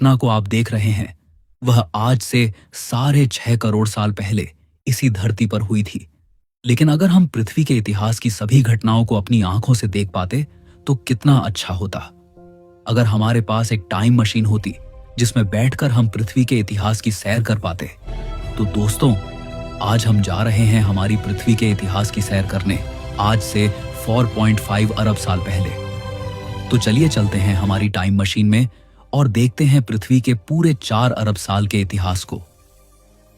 घटना को आप देख रहे हैं वह आज से 6.5 करोड़ साल पहले इसी धरती पर हुई थी। लेकिन अगर हम पृथ्वी के इतिहास की सभी घटनाओं को अपनी आंखों से देख पाते तो कितना अच्छा होता। अगर हमारे पास एक टाइम मशीन होती जिसमें बैठकर हम पृथ्वी के इतिहास की सैर कर पाते। तो दोस्तों, आज हम जा रहे हैं हमारी पृथ्वी के इतिहास की सैर करने, आज से 4.5 अरब साल पहले। तो चलिए चलते हैं हमारी टाइम मशीन में और देखते हैं पृथ्वी के पूरे 4 अरब साल के इतिहास को।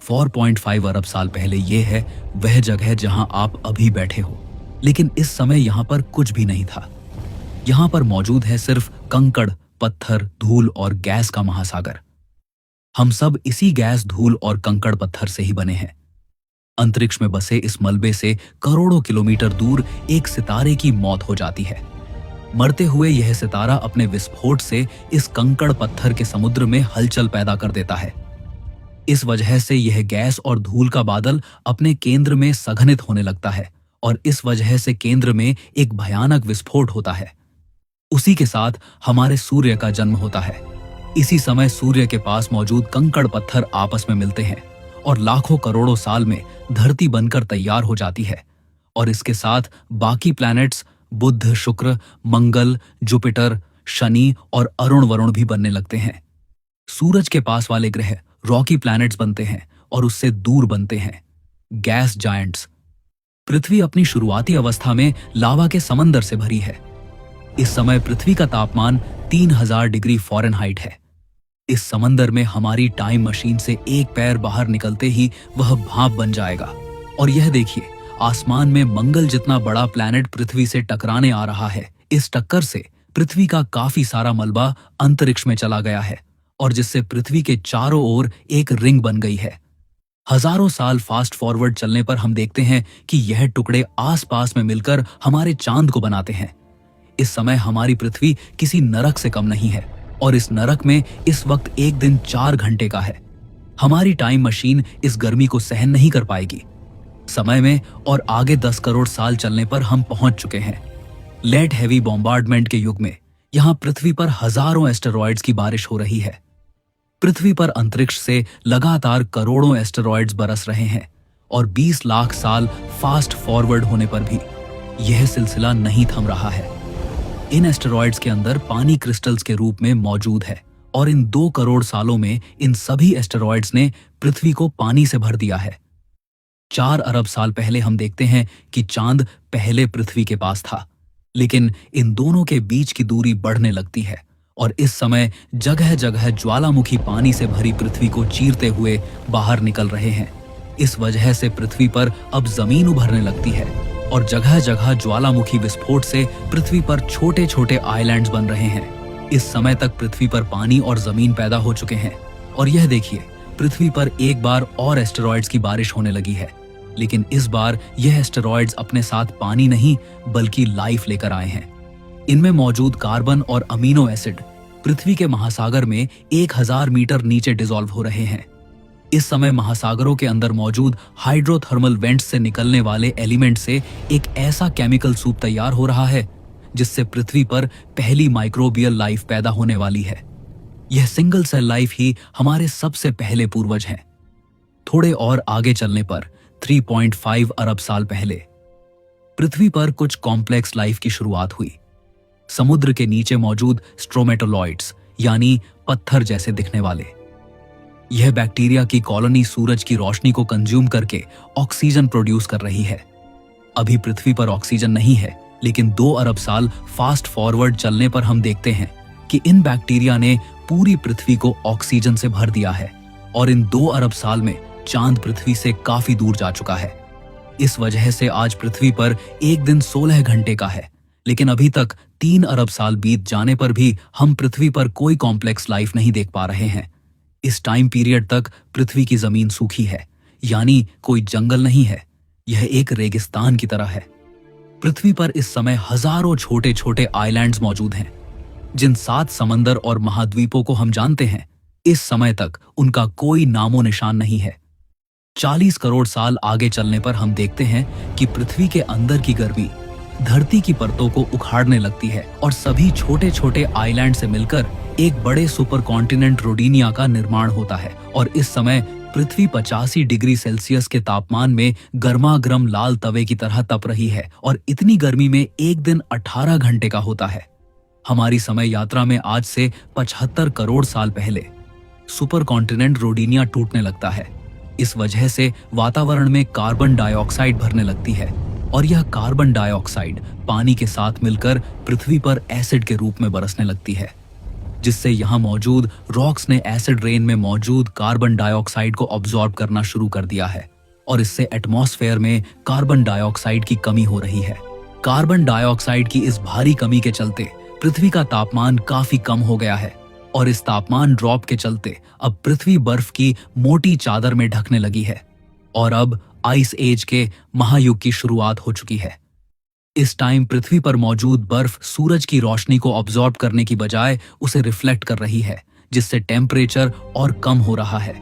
4.5 अरब साल पहले यह है वह जगह जहां आप अभी बैठे हो, लेकिन इस समय यहां पर कुछ भी नहीं था। यहां पर मौजूद है सिर्फ कंकड़, पत्थर, धूल और गैस का महासागर। हम सब इसी गैस, धूल और कंकड़ पत्थर से ही बने हैं। अंतरिक्ष में बसे इस मलबे से करोड़ों किलोमीटर दूर एक सितारे की मौत हो जाती है। मरते हुए यह सितारा अपने विस्फोट से इस कंकड़ पत्थर के समुद्र में हलचल पैदा कर देता है। इस वजह से यह गैस और धूल का बादल अपने केंद्र में सघनित होने लगता है और इस वजह से केंद्र में एक भयानक विस्फोट होता है। उसी के साथ हमारे सूर्य का जन्म होता है। इसी समय सूर्य के पास मौजूद कंकड़ पत्थर आपस में मिलते हैं और लाखों करोड़ों साल में धरती बनकर तैयार हो जाती है। और इसके साथ बाकी प्लैनेट्स बुध, शुक्र, मंगल, जुपिटर, शनि और अरुण वरुण भी बनने लगते हैं। सूरज के पास वाले ग्रह रॉकी प्लैनेट्स बनते हैं और उससे दूर बनते हैं गैस जायंट्स। पृथ्वी अपनी शुरुआती अवस्था में लावा के समंदर से भरी है। इस समय पृथ्वी का तापमान 3000 डिग्री फ़ारेनहाइट है। इस समंदर में हमारी टाइम मशीन से एक पैर बाहर निकलते ही वह भाप बन जाएगा। और यह देखिए, आसमान में मंगल जितना बड़ा प्लैनेट पृथ्वी से टकराने आ रहा है। इस टक्कर से पृथ्वी का काफी सारा मलबा अंतरिक्ष में चला गया है और जिससे पृथ्वी के चारों ओर एक रिंग बन गई है। हजारों साल फास्ट फॉरवर्ड चलने पर हम देखते हैं कि यह टुकड़े आसपास में मिलकर हमारे चांद को बनाते हैं। इस समय हमारी पृथ्वी किसी नरक से कम नहीं है और इस नरक में इस वक्त एक दिन 4 घंटे का है। हमारी टाइम मशीन इस गर्मी को सहन नहीं कर पाएगी। समय में और आगे 10 करोड़ साल चलने पर हम पहुंच चुके हैं। लेड हेवी बॉम्बार्डमेंट के युग में यहां पृथ्वी पर हजारों एस्टेरॉयड्स की बारिश हो रही है। पृथ्वी पर अंतरिक्ष से लगातार करोड़ों एस्टेरॉयड्स बरस रहे हैं और 20 लाख साल फास्ट फॉरवर्ड होने पर भी यह सिलसिला नहीं थम रहा है। इन एस्टेरॉयड्स के अंदर पानी क्रिस्टल्स के रूप में मौजूद है और इन 2 करोड़ सालों में इन सभी एस्टेरॉयड्स ने पृथ्वी को पानी से भर दिया है। 4 अरब साल पहले हम देखते हैं कि चांद पहले पृथ्वी के पास था, लेकिन इन दोनों के बीच की दूरी बढ़ने लगती है और इस समय जगह जगह ज्वालामुखी पानी से भरी पृथ्वी को चीरते हुए बाहर निकल रहे हैं। इस वजह से पृथ्वी पर अब जमीन उभरने लगती है और जगह जगह ज्वालामुखी विस्फोट से पृथ्वी पर छोटे छोटे आइलैंड्स बन रहे हैं। इस समय तक पृथ्वी पर पानी और जमीन पैदा हो चुके हैं और यह देखिए, पृथ्वी पर एक बार और एस्टेरॉयड्स की बारिश होने लगी है। लेकिन इस बार यह एस्टेरॉयड्स अपने साथ पानी नहीं बल्कि लाइफ लेकर आए हैं। इनमें मौजूद कार्बन और अमीनो एसिड पृथ्वी के महासागर में 1000 मीटर नीचे डिसॉल्व हो रहे हैं। इस समय महासागरों के अंदर मौजूद हाइड्रोथर्मल वेंट्स से निकलने वाले एलिमेंट से एक ऐसा केमिकल सूप तैयार हो रहा है जिससे पृथ्वी पर पहली माइक्रोबियल लाइफ पैदा होने वाली है। यह सिंगल सेल लाइफ ही हमारे सबसे पहले पूर्वज हैं। थोड़े और आगे चलने पर 3.5 अरब साल पहले पृथ्वी पर कुछ कॉम्प्लेक्स लाइफ की शुरुआत हुई। समुद्र के नीचे मौजूद स्ट्रोमेटोलॉइड्स यानी पत्थर जैसे दिखने वाले यह बैक्टीरिया की कॉलोनी सूरज की रोशनी को कंज्यूम करके ऑक्सीजन प्रोड्यूस कर रही है। अभी पृथ्वी पर ऑक्सीजन नहीं है, लेकिन 2 अरब साल फास्ट फॉरवर्ड चलने पर हम देखते हैं कि इन बैक्टीरिया ने पूरी पृथ्वी को ऑक्सीजन से भर दिया है और इन 2 अरब साल में चांद पृथ्वी से काफी दूर जा चुका है। इस वजह से आज पृथ्वी पर एक दिन 16 घंटे का है, लेकिन अभी तक 3 अरब साल बीत जाने पर भी हम पृथ्वी पर कोई कॉम्प्लेक्स लाइफ नहीं देख पा रहे हैं। इस टाइम पीरियड तक पृथ्वी की जमीन सूखी है, यानी कोई जंगल नहीं है, यह एक रेगिस्तान की तरह है। पृथ्वी पर इस समय हजारों छोटे छोटे आइलैंड्स मौजूद हैं, जिन 7 समंदर और महाद्वीपों को हम जानते हैं। इस समय तक उनका कोई नामो निशान नहीं है। 40 करोड़ साल आगे चलने पर हम देखते हैं कि पृथ्वी के अंदर की गर्मी धरती की परतों को उखाड़ने लगती है और सभी छोटे छोटे आइलैंड से मिलकर एक बड़े सुपर कॉन्टिनेंट रोडिनिया का निर्माण होता है। और इस समय पृथ्वी 85 डिग्री सेल्सियस के तापमान में गर्मागर्म लाल तवे की तरह तप रही है और इतनी गर्मी में एक दिन 18 घंटे का होता है। हमारी समय यात्रा में आज से 75 करोड़ साल पहले सुपर कॉन्टिनेंट रोडिनिया टूटने लगता है। इस वजह से वातावरण में कार्बन डाइऑक्साइड भरने लगती है और यह कार्बन डाइऑक्साइड पानी के साथ मिलकर पृथ्वी पर एसिड के रूप में बरसने लगती है, जिससे यहाँ मौजूद रॉक्स ने एसिड रेन में मौजूद कार्बन डाइऑक्साइड को ऑब्जॉर्ब करना शुरू कर दिया है और इससे एटमॉस्फेयर में कार्बन डाइऑक्साइड की कमी हो रही है। कार्बन डाइऑक्साइड की इस भारी कमी के चलते पृथ्वी का तापमान काफी कम हो गया है और इस तापमान ड्रॉप के चलते अब पृथ्वी बर्फ की मोटी चादर में ढकने लगी है और अब आइस एज के महायुग की शुरुआत हो चुकी है। इस टाइम पृथ्वी पर मौजूद बर्फ सूरज की रोशनी को ऑब्जॉर्ब करने की बजाय उसे रिफ्लेक्ट कर रही है, जिससे टेम्परेचर और कम हो रहा है।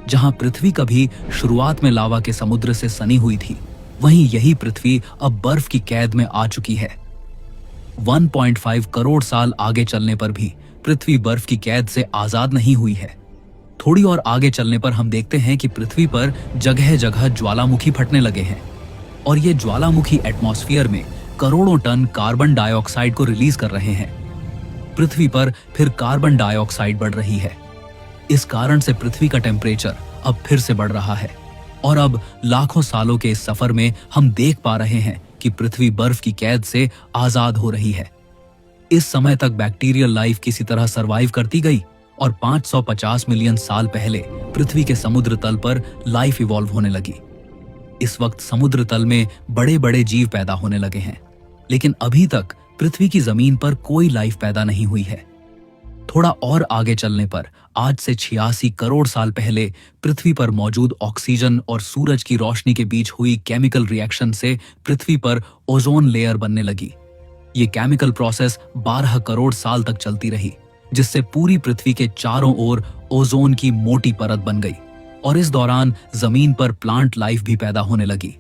जहां पृथ्वी कभी शुरुआत में लावा के समुद्र से सनी हुई थी, वहीं यही पृथ्वी अब बर्फ की कैद में आ चुकी है। 1.5 करोड़ साल आगे चलने पर भी पृथ्वी बर्फ की कैद से आजाद नहीं हुई है। थोड़ी और आगे चलने पर हम देखते हैं कि पृथ्वी पर जगह जगह ज्वालामुखी फटने लगे हैं और ये ज्वालामुखी एटमॉस्फेयर में करोड़ों टन कार्बन डाइऑक्साइड को रिलीज कर रहे हैं। पृथ्वी पर फिर कार्बन डाइऑक्साइड बढ़ रही है। इस कारण से पृथ्वी का टेम्परेचर अब फिर से बढ़ रहा है और अब लाखों सालों के इस सफर में हम देख पा रहे हैं कि पृथ्वी बर्फ की कैद से आजाद हो रही है। इस समय तक बैक्टीरियल लाइफ किसी तरह सरवाइव करती गई और 550 मिलियन साल पहले पृथ्वी के समुद्र तल पर लाइफ इवॉल्व होने लगी। इस वक्त समुद्र तल में बड़े बड़े जीव पैदा होने लगे हैं, लेकिन अभी तक पृथ्वी की जमीन पर कोई लाइफ पैदा नहीं हुई है। थोड़ा और आगे चलने पर आज से 86 करोड़ साल पहले पृथ्वी पर मौजूद ऑक्सीजन और सूरज की रोशनी के बीच हुई केमिकल रिएक्शन से पृथ्वी पर ओजोन लेयर बनने लगी। ये केमिकल प्रोसेस 12 करोड़ साल तक चलती रही, जिससे पूरी पृथ्वी के चारों ओर ओजोन की मोटी परत बन गई और इस दौरान जमीन पर प्लांट लाइफ भी पैदा होने लगी।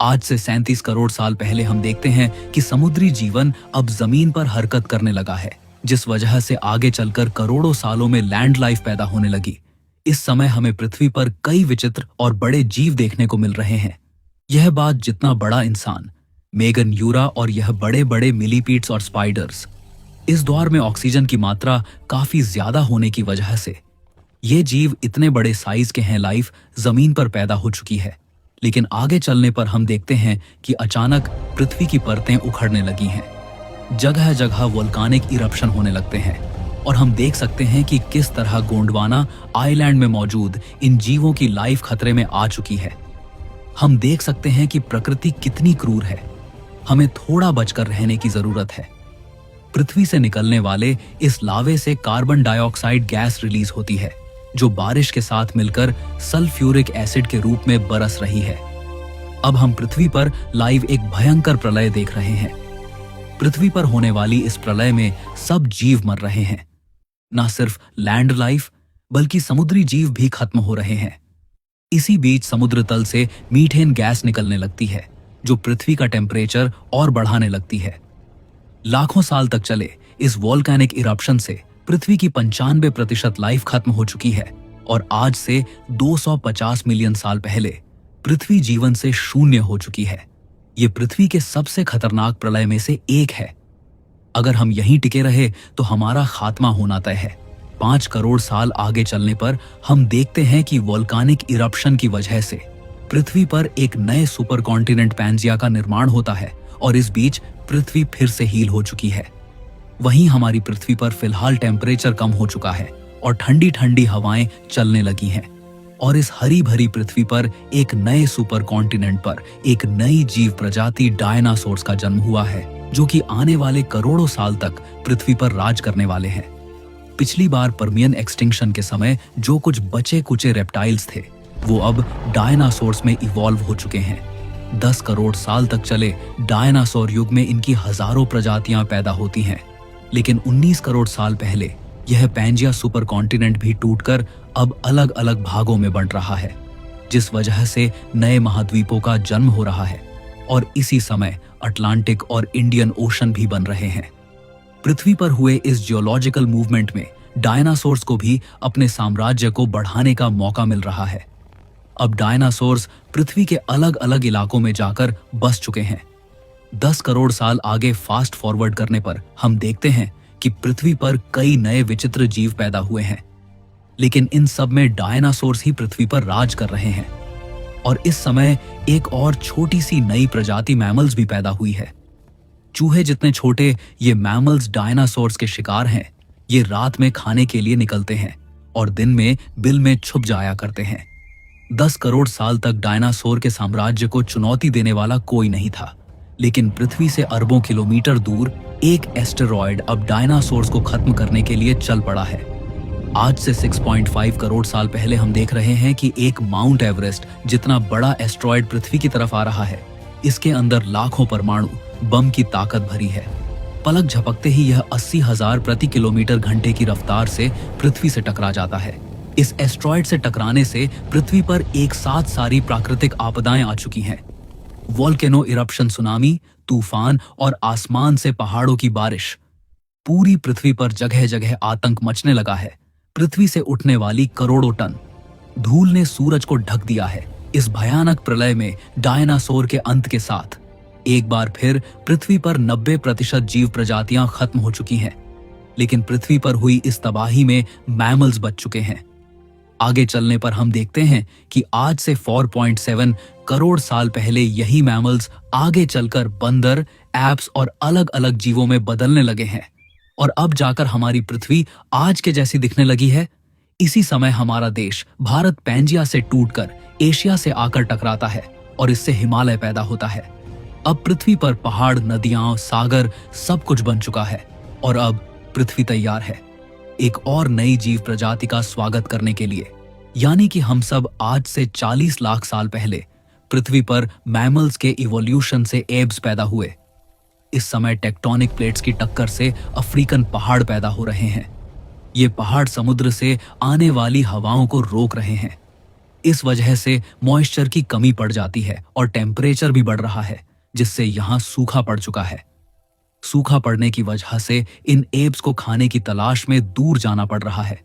आज से 37 करोड़ साल पहले हम देखते हैं कि समुद्री जीवन अब जमीन पर हरकत करने लगा है, जिस वजह से आगे चलकर करोड़ों सालों में लैंड लाइफ पैदा होने लगी। इस समय हमें पृथ्वी पर कई विचित्र और बड़े जीव देखने को मिल रहे हैं। यह बात जितना बड़ा इंसान, मेगन यूरा और यह बड़े बड़े मिलीपीड्स और स्पाइडर्स, इस दौर में ऑक्सीजन की मात्रा काफी ज्यादा होने की वजह से ये जीव इतने बड़े साइज के हैं, लाइफ जमीन पर पैदा हो चुकी है। लेकिन आगे चलने पर हम देखते हैं कि अचानक पृथ्वी की परतें उखड़ने लगी हैं। जगह जगह वोल्कानिक इरप्शन होने लगते हैं और हम देख सकते हैं कि किस तरह गोंडवाना आइलैंड में मौजूद इन जीवों की लाइफ खतरे में आ चुकी है। हम देख सकते हैं कि प्रकृति कितनी क्रूर है। हमें थोड़ा बचकर रहने की जरूरत है। पृथ्वी से निकलने वाले इस लावे से कार्बन डाइऑक्साइड गैस रिलीज होती है, जो बारिश के साथ मिलकर सल्फ्यूरिक एसिड के रूप में बरस रही है। अब हम पृथ्वी पर लाइव एक भयंकर प्रलय देख रहे हैं। पृथ्वी पर होने वाली इस प्रलय में सब जीव मर रहे हैं। न सिर्फ लैंड लाइफ बल्कि समुद्री जीव भी खत्म हो रहे हैं। इसी बीच समुद्र तल से मीथेन गैस निकलने लगती है, जो पृथ्वी का टेम्परेचर और बढ़ाने लगती है। लाखों साल तक चले इस वोल्केनिक इरप्शन से पृथ्वी की 95% लाइफ खत्म हो चुकी है और आज से 250 मिलियन साल पहले पृथ्वी जीवन से शून्य हो चुकी है। ये पृथ्वी के सबसे खतरनाक प्रलय में से एक है। अगर हम यहीं टिके रहे तो हमारा खात्मा होना तय है। 5 करोड़ साल आगे चलने पर हम देखते हैं कि वोल्कानिक इरप्शन की वजह से पृथ्वी पर एक नए सुपर कॉन्टिनेंट पैंजिया का निर्माण होता है और इस बीच पृथ्वी फिर से हील हो चुकी है। वहीं हमारी पृथ्वी पर फिलहाल टेम्परेचर कम हो चुका है और ठंडी ठंडी हवाएं चलने लगी हैं और इस हरी भरी पृथ्वी पर एक नए सुपर कॉन्टिनेंट पर एक नई जीव प्रजाति डायनासोर्स का जन्म हुआ है, जो कि आने वाले करोड़ों साल तक पृथ्वी पर राज करने वाले हैं। पिछली बार पर्मियन एक्सटिंक्शन के समय जो कुछ बचे कुचे रेप्टाइल्स थे, वो अब डायनासोर्स में इवॉल्व हो चुके हैं। 10 करोड़ साल तक चले डायनासोर युग में इनकी हजारों प्रजातियां पैदा होती हैं, लेकिन 19 करोड़ साल पहले यह पैंजिया सुपर कॉन्टिनेंट भी टूटकर अब अलग अलग भागों में बंट रहा है, जिस वजह से नए महाद्वीपों का जन्म हो रहा है और इसी समय अटलांटिक और इंडियन ओशन भी बन रहे हैं। पृथ्वी पर हुए इस जियोलॉजिकल मूवमेंट में डायनासोर्स को भी अपने साम्राज्य को बढ़ाने का मौका मिल रहा है। अब डायनासोर्स पृथ्वी के अलग अलग इलाकों में जाकर बस चुके हैं। 10 करोड़ साल आगे फास्ट फॉरवर्ड करने पर हम देखते हैं कि पृथ्वी पर कई नए विचित्र जीव पैदा हुए हैं, लेकिन इन सब में डायनासोर्स ही पृथ्वी पर राज कर रहे हैं। और इस समय एक और छोटी सी नई प्रजाति मैमल्स भी पैदा हुई है। चूहे जितने छोटे ये मैमल्स डायनासोर्स के शिकार हैं। ये रात में खाने के लिए निकलते हैं और दिन में बिल में छुप जाया करते हैं। 10 करोड़ साल तक डायनासोर के साम्राज्य को चुनौती देने वाला कोई नहीं था, लेकिन पृथ्वी से अरबों किलोमीटर दूर एक एस्टेरॉयड अब डायनासोर्स को खत्म करने के लिए चल पड़ा है। आज से 6.5 करोड़ साल पहले हम देख रहे हैं कि एक माउंट एवरेस्ट जितना बड़ा एस्टेरॉयड पृथ्वी की तरफ आ रहा है। इसके अंदर लाखों परमाणु बम की ताकत भरी है। पलक झपकते ही यह 80,000 प्रति किलोमीटर घंटे की रफ्तार से पृथ्वी से टकरा जाता है। इस एस्टेरॉयड से टकराने से पृथ्वी पर एक साथ सारी प्राकृतिक आपदाएं आ चुकी हैं। वोल्केनो इरप्शन, सुनामी, तूफान और आसमान से पहाड़ों की बारिश। पूरी पृथ्वी पर जगह जगह आतंक मचने लगा है। पृथ्वी से उठने वाली करोड़ों टन धूल ने सूरज को ढक दिया है। इस भयानक प्रलय में डायनासोर के अंत के साथ एक बार फिर पृथ्वी पर 90% जीव प्रजातियां खत्म हो चुकी हैं, लेकिन पृथ्वी पर हुई इस तबाही में मैमल्स बच चुके हैं। आगे चलने पर हम देखते हैं कि आज से 4.7 करोड़ साल पहले यही मैमल्स आगे चलकर बंदर, एप्स और अलग अलग जीवों में बदलने लगे हैं और अब जाकर हमारी पृथ्वी आज के जैसी दिखने लगी है। इसी समय हमारा देश भारत पैंजिया से टूटकर एशिया से आकर टकराता है और इससे हिमालय पैदा होता है। अब पृथ्वी पर पहाड़, नदियां, सागर सब कुछ बन चुका है और अब पृथ्वी तैयार है एक और नई जीव प्रजाति का स्वागत करने के लिए। यानी कि हम सब आज से 40 लाख साल पहले पृथ्वी पर मैमल्स के इवोल्यूशन से एब्स पैदा हुए। इस समय टेक्टोनिक प्लेट्स की टक्कर से अफ्रीकन पहाड़ पैदा हो रहे हैं। ये पहाड़ समुद्र से आने वाली हवाओं को रोक रहे हैं। इस वजह से मॉइस्चर की कमी पड़ जाती है और टेम्परेचर भी बढ़ रहा है, जिससे यहां सूखा पड़ चुका है। सूखा पड़ने की वजह से इन एब्स को खाने की तलाश में दूर जाना पड़ रहा है।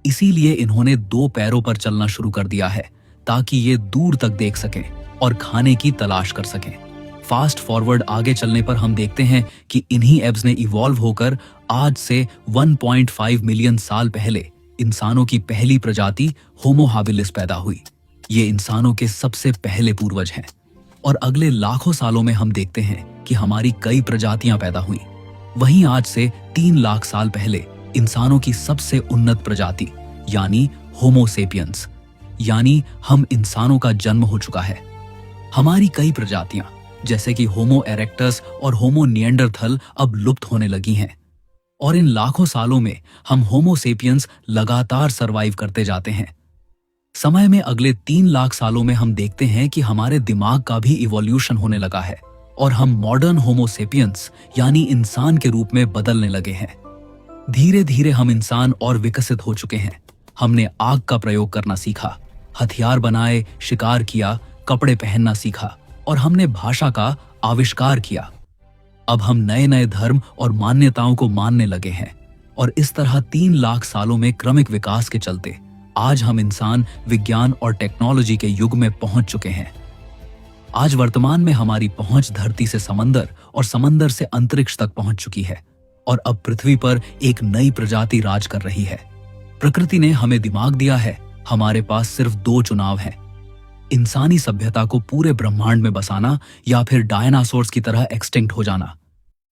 इसीलिए इन्होंने 2 पैरों पर चलना शुरू कर दिया है ताकि ये दूर तक देख सकें और खाने की तलाश कर सकें। फास्ट फॉरवर्ड आगे चलने पर हम देखते हैं कि इन्हीं एब्स ने इवॉल्व होकर आज से 1.5 मिलियन साल पहले इंसानों की पहली प्रजाति होमो हाबिलिस पैदा हुई। ये इंसानों के सबसे पहले पूर्वज हैं और अगले लाखों सालों में हम देखते हैं कि हमारी कई प्रजातियां पैदा हुई। वहीं आज से 3 लाख साल पहले इंसानों की सबसे उन्नत प्रजाति यानी होमो सेपियंस यानी हम इंसानों का जन्म हो चुका है। हमारी कई प्रजातियां जैसे कि होमो इरेक्टस और होमो निएंडरथल अब लुप्त होने लगी हैं और इन लाखों सालों में हम होमो सेपियंस लगातार सरवाइव करते जाते हैं। समय में अगले 3 लाख सालों में हम देखते हैं कि हमारे दिमाग का भी इवोल्यूशन होने लगा है और हम मॉडर्न होमो सेपियंस यानी इंसान के रूप में बदलने लगे हैं। धीरे धीरे हम इंसान और विकसित हो चुके हैं। हमने आग का प्रयोग करना सीखा, हथियार बनाए, शिकार किया, कपड़े पहनना सीखा और हमने भाषा का आविष्कार किया। अब हम नए नए धर्म और मान्यताओं को मानने लगे हैं और इस तरह 3 लाख सालों में क्रमिक विकास के चलते आज हम इंसान विज्ञान और टेक्नोलॉजी के युग में पहुंच चुके हैं। आज वर्तमान में हमारी पहुंच धरती से समंदर और समंदर से अंतरिक्ष तक पहुंच चुकी है और अब पृथ्वी पर एक नई प्रजाति राज कर रही है। प्रकृति ने हमें दिमाग दिया है। हमारे पास सिर्फ 2 चुनाव हैं, इंसानी सभ्यता को पूरे ब्रह्मांड में बसाना या फिर डायनासोर्स की तरह एक्सटिंक्ट हो जाना।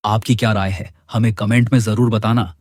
आपकी क्या राय है? हमें कमेंट में जरूर बताना।